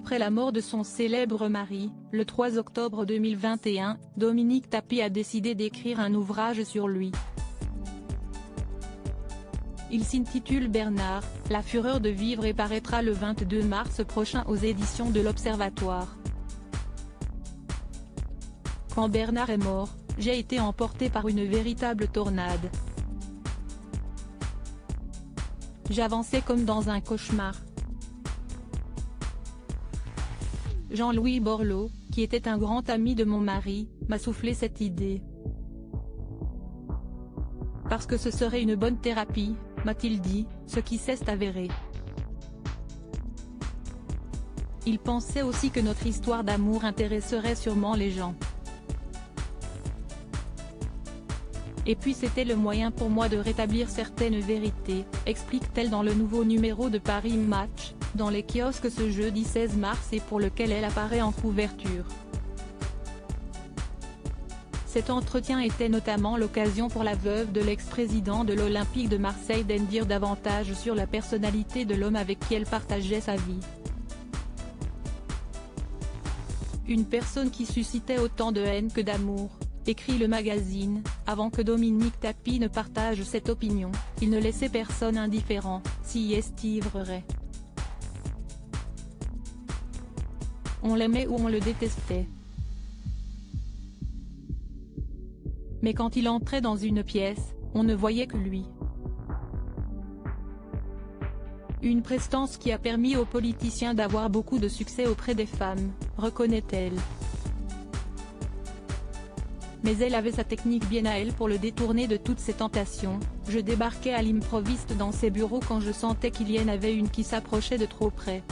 Après la mort de son célèbre mari, le 3 octobre 2021, Dominique Tapie a décidé d'écrire un ouvrage sur lui. Il s'intitule Bernard, la fureur de vivre et paraîtra le 22 mars prochain aux éditions de l'Observatoire. Quand Bernard est mort, j'ai été emporté par une véritable tornade. J'avançais comme dans un cauchemar. Jean-Louis Borloo, qui était un grand ami de mon mari, m'a soufflé cette idée. Parce que ce serait une bonne thérapie, m'a-t-il dit, ce qui s'est avéré. Il pensait aussi que notre histoire d'amour intéresserait sûrement les gens. Et puis c'était le moyen pour moi de rétablir certaines vérités, explique-t-elle dans le nouveau numéro de Paris Match, dans les kiosques ce jeudi 16 mars et pour lequel elle apparaît en couverture. Cet entretien était notamment l'occasion pour la veuve de l'ex-président de l'Olympique de Marseille d'en dire davantage sur la personnalité de l'homme avec qui elle partageait sa vie. Une personne qui suscitait autant de haine que d'amour, écrit le magazine, avant que Dominique Tapie ne partage cette opinion, il ne laissait personne indifférent, s'y estiverait. On l'aimait ou on le détestait. Mais quand il entrait dans une pièce, on ne voyait que lui. Une prestance qui a permis aux politiciens d'avoir beaucoup de succès auprès des femmes, reconnaît-elle. Mais elle avait sa technique bien à elle pour le détourner de toutes ses tentations. Je débarquais à l'improviste dans ses bureaux quand je sentais qu'il y en avait une qui s'approchait de trop près.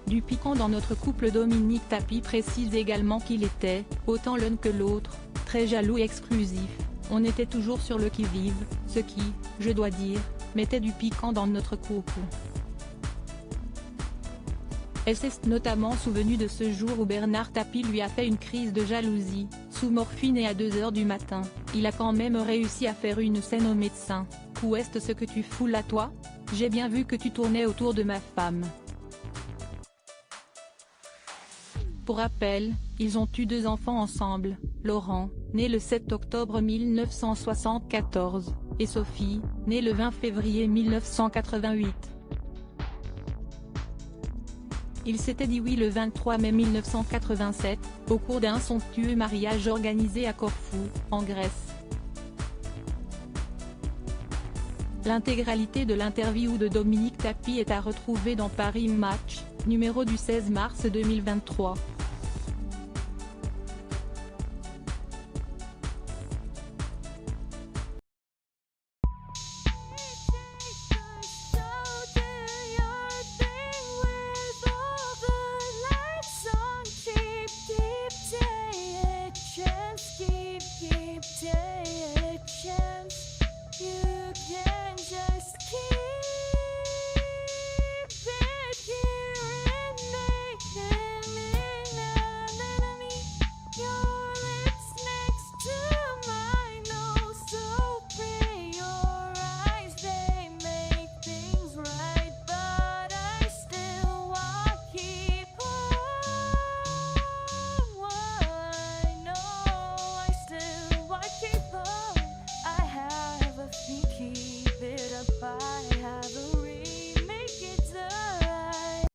Du piquant dans notre couple. Dominique Tapie précise également qu'il était, autant l'un que l'autre, très jaloux et exclusif. On était toujours sur le qui-vive, ce qui, je dois dire, mettait du piquant dans notre couple. Elle s'est notamment souvenue de ce jour où Bernard Tapie lui a fait une crise de jalousie, sous morphine et à 2 h du matin, il a quand même réussi à faire une scène au médecin. « Où est-ce que tu fous là toi? J'ai bien vu que tu tournais autour de ma femme. » Pour rappel, ils ont eu 2 enfants ensemble, Laurent, né le 7 octobre 1974, et Sophie, née le 20 février 1988. Ils s'étaient dit oui le 23 mai 1987, au cours d'un somptueux mariage organisé à Corfou, en Grèce. L'intégralité de l'interview de Dominique Tapie est à retrouver dans Paris Match, numéro du 16 mars 2023.